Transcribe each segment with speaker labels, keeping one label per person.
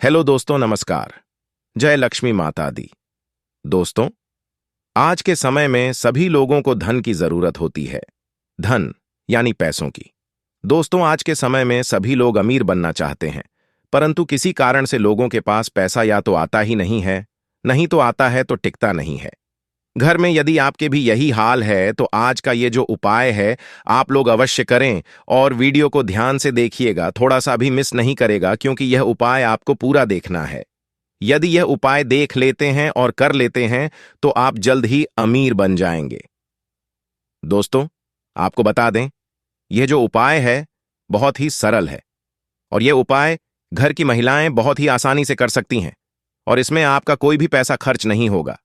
Speaker 1: Hello दोस्तों, नमस्कार। जय लक्ष्मी माता दी। दोस्तों, आज के समय में सभी लोगों को धन की जरूरत होती है। धन यानी पैसों की। दोस्तों, आज के समय में सभी लोग अमीर बनना चाहते हैं, परंतु किसी कारण से लोगों के पास पैसा या तो आता ही नहीं है, नहीं तो आता है तो टिकता नहीं है। घर में यदि आपके भी यही हाल है तो आज का ये जो उपाय है आप लोग अवश्य करें और वीडियो को ध्यान से देखिएगा, थोड़ा सा भी मिस नहीं करेगा, क्योंकि यह उपाय आपको पूरा देखना है। यदि यह उपाय देख लेते हैं और कर लेते हैं तो आप जल्द ही अमीर बन जाएंगे। दोस्तों, आपको बता दें, यह जो उपाय है बहुत ही सरल है और यह उपाय घर की महिलाएं बहुत ही आसानी से कर सकती हैं और इसमें आपका कोई भी पैसा खर्च नहीं होगा।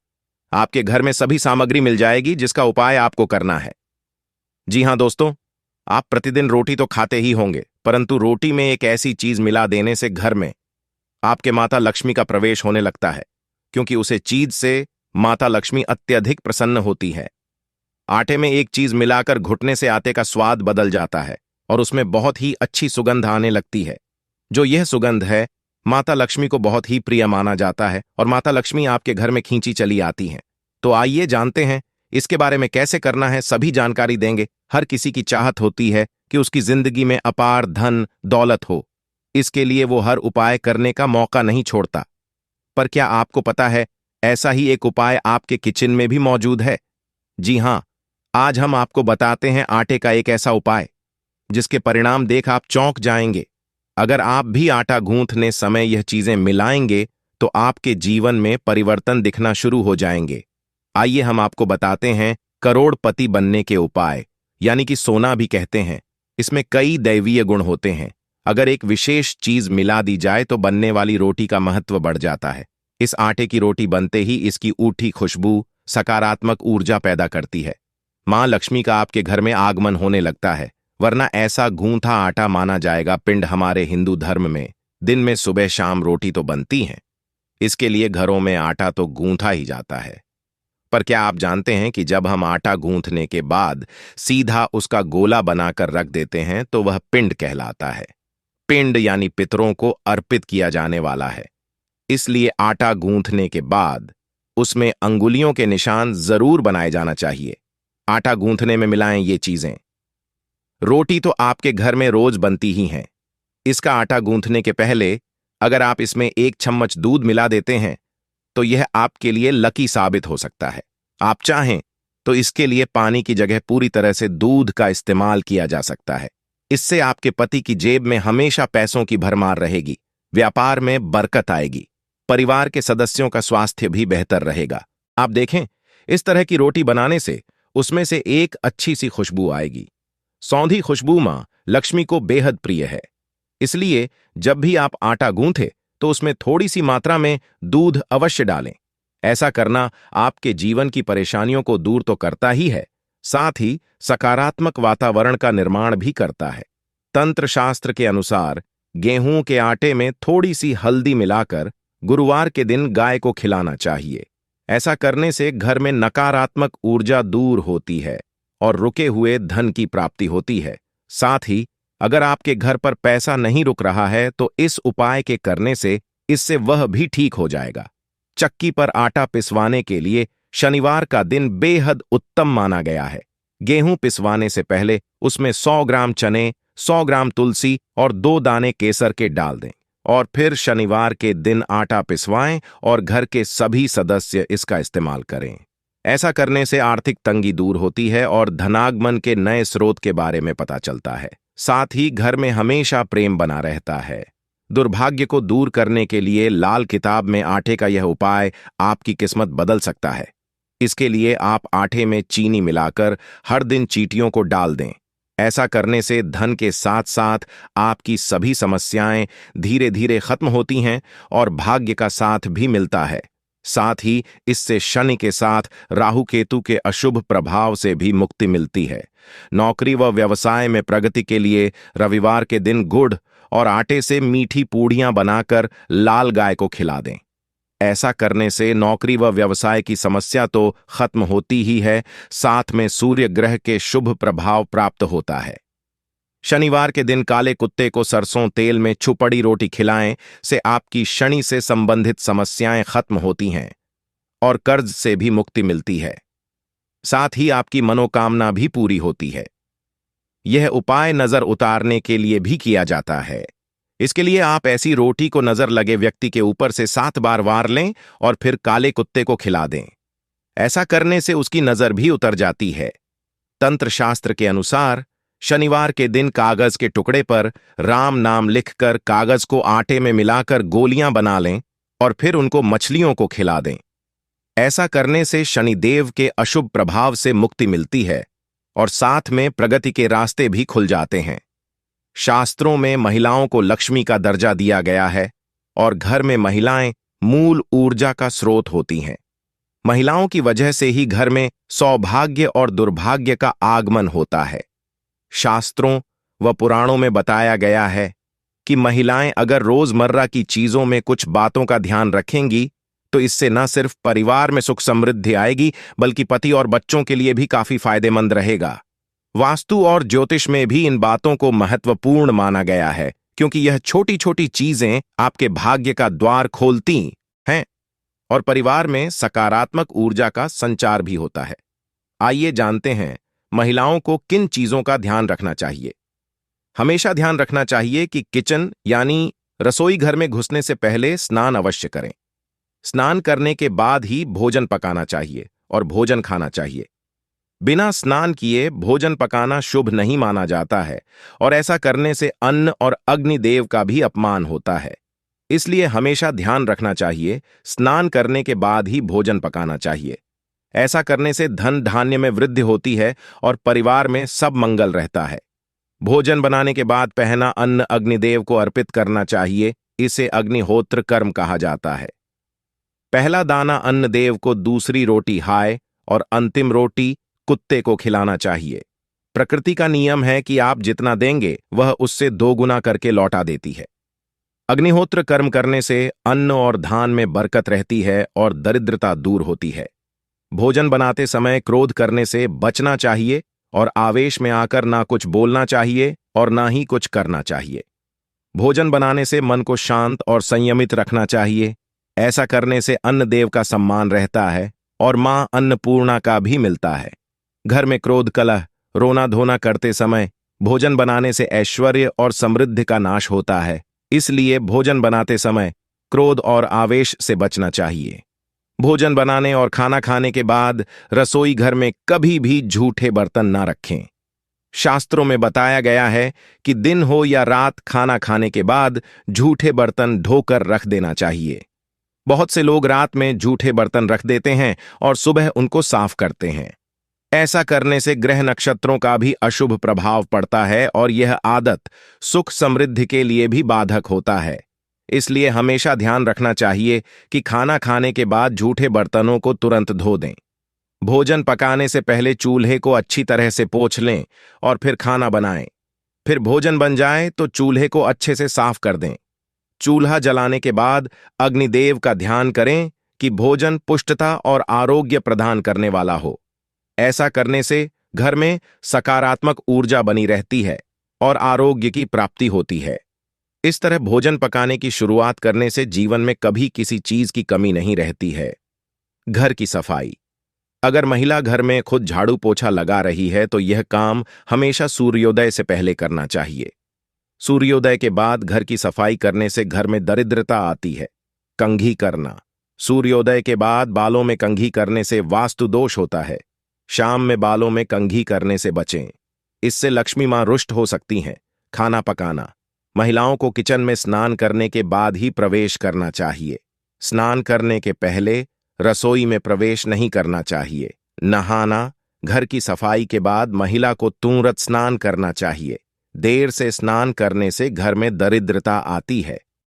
Speaker 1: आपके घर में सभी सामग्री मिल जाएगी जिसका उपाय आपको करना है। जी हां दोस्तों, आप प्रतिदिन रोटी तो खाते ही होंगे, परंतु रोटी में एक ऐसी चीज मिला देने से घर में आपके माता लक्ष्मी का प्रवेश होने लगता है, क्योंकि उसे चीज से माता लक्ष्मी अत्यधिक प्रसन्न होती है। आटे में एक चीज मिलाकर घुटने से आटे का स्वाद बदल जाता है और उसमें बहुत ही अच्छी सुगंध आने लगती है। जो यह सुगंध है माता लक्ष्मी को बहुत ही प्रिय माना जाता है और माता लक्ष्मी आपके घर में खींची चली आती हैं। तो आइए जानते हैं इसके बारे में कैसे करना है, सभी जानकारी देंगे। हर किसी की चाहत होती है कि उसकी जिंदगी में अपार धन दौलत हो, इसके लिए वो हर उपाय करने का मौका नहीं छोड़ता। पर क्या आपको पता है, ऐसा ही एक उपाय आपके किचन में भी मौजूद है? जी हां, आज हम आपको बताते हैं आटे का एक ऐसा उपाय जिसके परिणाम देख आप चौंक जाएंगे। अगर आप भी आटा गूंथने समय यह चीजें मिलाएंगे तो आपके जीवन में परिवर्तन दिखना शुरू हो जाएंगे। आइए हम आपको बताते हैं करोड़पति बनने के उपाय, यानी कि सोना भी कहते हैं। इसमें कई दैवीय गुण होते हैं। अगर एक विशेष चीज मिला दी जाए तो बनने वाली रोटी का महत्व बढ़ जाता है। इस आटे की रोटी बनते ही इसकी ऊठी खुशबू सकारात्मक ऊर्जा पैदा करती है। मां लक्ष्मी का आपके घर में आगमन होने लगता है, वरना ऐसा गूंथा आटा माना जाएगा पिंड। हमारे हिंदू धर्म में दिन में सुबह शाम रोटी तो बनती है, इसके लिए घरों में आटा तो गूंथा ही जाता है। पर क्या आप जानते हैं कि जब हम आटा गूंथने के बाद सीधा उसका गोला बनाकर रख देते हैं तो वह पिंड कहलाता है। पिंड यानी पितरों को अर्पित किया जाने वाला है। इसलिए आटा गूंथने के बाद उसमें अंगुलियों के निशान जरूर बनाए जाना चाहिए। आटा गूंथने में मिलाएं ये चीजें। रोटी तो आपके घर में रोज बनती ही है। इसका आटा गूंथने के पहले अगर आप इसमें 1 चम्मच दूध मिला देते हैं तो यह आपके लिए लकी साबित हो सकता है। आप चाहें तो इसके लिए पानी की जगह पूरी तरह से दूध का इस्तेमाल किया जा सकता है। इससे आपके पति की जेब में हमेशा पैसों की भरमार रहेगी, व्यापार में बरकत आएगी, परिवार के सदस्यों का स्वास्थ्य भी बेहतर रहेगा। आप देखें, इस तरह की रोटी बनाने से उसमें से एक अच्छी सी खुशबू आएगी। सौंधी खुशबू मां लक्ष्मी को बेहद प्रिय है। इसलिए जब भी आप आटा गूंथे तो उसमें थोड़ी सी मात्रा में दूध अवश्य डालें। ऐसा करना आपके जीवन की परेशानियों को दूर तो करता ही है, साथ ही सकारात्मक वातावरण का निर्माण भी करता है। तंत्र शास्त्र के अनुसार गेहूं के आटे में थोड़ी सी हल्दी मिलाकर गुरुवार के दिन गाय को खिलाना चाहिए। ऐसा करने से घर में नकारात्मक ऊर्जा दूर होती है और रुके हुए धन की प्राप्ति होती है। साथ ही अगर आपके घर पर पैसा नहीं रुक रहा है तो इस उपाय के करने से इससे वह भी ठीक हो जाएगा। चक्की पर आटा पिसवाने के लिए शनिवार का दिन बेहद उत्तम माना गया है। गेहूं पिसवाने से पहले उसमें 100 ग्राम चने, 100 ग्राम तुलसी और 2 दाने केसर के डाल दें और फिर शनिवार के दिन आटा पिसवाएं और घर के सभी सदस्य इसका इस्तेमाल करें। ऐसा करने से आर्थिक तंगी दूर होती है और धनागमन के नए स्रोत के बारे में पता चलता है। साथ ही घर में हमेशा प्रेम बना रहता है। दुर्भाग्य को दूर करने के लिए लाल किताब में आटे का यह उपाय आपकी किस्मत बदल सकता है। इसके लिए आप आटे में चीनी मिलाकर हर दिन चींटियों को डाल दें। ऐसा करने से धन के साथ साथ आपकी सभी समस्याएं धीरे धीरे खत्म होती हैं और भाग्य का साथ भी मिलता है। साथ ही इससे शनि के साथ राहु केतु के अशुभ प्रभाव से भी मुक्ति मिलती है। नौकरी व व्यवसाय में प्रगति के लिए रविवार के दिन गुड़ और आटे से मीठी पूड़ियां बनाकर लाल गाय को खिला दें। ऐसा करने से नौकरी व व्यवसाय की समस्या तो खत्म होती ही है, साथ में सूर्य ग्रह के शुभ प्रभाव प्राप्त होता है। शनिवार के दिन काले कुत्ते को सरसों तेल में छुपड़ी रोटी खिलाएं से आपकी शनि से संबंधित समस्याएं खत्म होती हैं और कर्ज से भी मुक्ति मिलती है। साथ ही आपकी मनोकामना भी पूरी होती है। यह उपाय नजर उतारने के लिए भी किया जाता है। इसके लिए आप ऐसी रोटी को नजर लगे व्यक्ति के ऊपर से 7 बार वार लें और फिर काले कुत्ते को खिला दें। ऐसा करने से उसकी नजर भी उतर जाती है। तंत्र शास्त्र के अनुसार शनिवार के दिन कागज के टुकड़े पर राम नाम लिखकर कागज को आटे में मिलाकर गोलियां बना लें और फिर उनको मछलियों को खिला दें। ऐसा करने से शनिदेव के अशुभ प्रभाव से मुक्ति मिलती है और साथ में प्रगति के रास्ते भी खुल जाते हैं। शास्त्रों में महिलाओं को लक्ष्मी का दर्जा दिया गया है और घर में महिलाएं मूल ऊर्जा का स्रोत होती हैं। महिलाओं की वजह से ही घर में सौभाग्य और दुर्भाग्य का आगमन होता है। शास्त्रों व पुराणों में बताया गया है कि महिलाएं अगर रोजमर्रा की चीजों में कुछ बातों का ध्यान रखेंगी तो इससे न सिर्फ परिवार में सुख समृद्धि आएगी बल्कि पति और बच्चों के लिए भी काफी फायदेमंद रहेगा। वास्तु और ज्योतिष में भी इन बातों को महत्वपूर्ण माना गया है क्योंकि यह छोटी छोटी चीजें आपके भाग्य का द्वार खोलती हैं और परिवार में सकारात्मक ऊर्जा का संचार भी होता है। आइए जानते हैं महिलाओं को किन चीजों का ध्यान रखना चाहिए। हमेशा ध्यान रखना चाहिए कि किचन यानी रसोई घर में घुसने से पहले स्नान अवश्य करें। स्नान करने के बाद ही भोजन पकाना चाहिए और भोजन खाना चाहिए। बिना स्नान किए भोजन पकाना शुभ नहीं माना जाता है और ऐसा करने से अन्न और अग्निदेव का भी अपमान होता है। इसलिए हमेशा ध्यान रखना चाहिए स्नान करने के बाद ही भोजन पकाना चाहिए। ऐसा करने से धन धान्य में वृद्धि होती है और परिवार में सब मंगल रहता है। भोजन बनाने के बाद पहना अन्न अग्निदेव को अर्पित करना चाहिए। इसे अग्निहोत्र कर्म कहा जाता है। पहला दाना अन्न देव को, दूसरी रोटी हाय और अंतिम रोटी कुत्ते को खिलाना चाहिए। प्रकृति का नियम है कि आप जितना देंगे वह उससे 2 गुना करके लौटा देती है। अग्निहोत्र कर्म करने से अन्न और धान में बरकत रहती है और दरिद्रता दूर होती है। भोजन बनाते समय क्रोध करने से बचना चाहिए और आवेश में आकर ना कुछ बोलना चाहिए और ना ही कुछ करना चाहिए। भोजन बनाने से मन को शांत और संयमित रखना चाहिए। ऐसा करने से अन्न देव का सम्मान रहता है और मां अन्नपूर्णा का भी मिलता है। घर में क्रोध कलह रोना धोना करते समय भोजन बनाने से ऐश्वर्य और समृद्धि का नाश होता है। इसलिए भोजन बनाते समय क्रोध और आवेश से बचना चाहिए। भोजन बनाने और खाना खाने के बाद रसोई घर में कभी भी झूठे बर्तन ना रखें। शास्त्रों में बताया गया है कि दिन हो या रात खाना खाने के बाद झूठे बर्तन धोकर रख देना चाहिए। बहुत से लोग रात में झूठे बर्तन रख देते हैं और सुबह उनको साफ करते हैं। ऐसा करने से ग्रह नक्षत्रों का भी अशुभ प्रभाव पड़ता है और यह आदत सुख समृद्धि के लिए भी बाधक होता है। इसलिए हमेशा ध्यान रखना चाहिए कि खाना खाने के बाद झूठे बर्तनों को तुरंत धो दें। भोजन पकाने से पहले चूल्हे को अच्छी तरह से पोंछ लें और फिर खाना बनाएं। फिर भोजन बन जाए तो चूल्हे को अच्छे से साफ कर दें। चूल्हा जलाने के बाद अग्निदेव का ध्यान करें कि भोजन पुष्टता और आरोग्य प्रदान करने वाला हो। ऐसा करने से घर में सकारात्मक ऊर्जा बनी रहती है और आरोग्य की प्राप्ति होती है। इस तरह भोजन पकाने की शुरुआत करने से जीवन में कभी किसी चीज की कमी नहीं रहती है। घर की सफाई। अगर महिला घर में खुद झाड़ू पोछा लगा रही है तो यह काम हमेशा सूर्योदय से पहले करना चाहिए। सूर्योदय के बाद घर की सफाई करने से घर में दरिद्रता आती है। कंघी करना। सूर्योदय के बाद बालों में कंघी करने से वास्तु दोष होता है। शाम में बालों में कंघी करने से बचें। इससे लक्ष्मी मां रुष्ट हो सकती हैं। खाना पकाना। महिलाओं को किचन में स्नान करने के बाद ही प्रवेश करना चाहिए। स्नान करने के पहले रसोई में प्रवेश नहीं करना चाहिए। नहाना। घर की सफाई के बाद महिला को तुरंत स्नान करना चाहिए। देर से स्नान करने से घर में दरिद्रता आती है।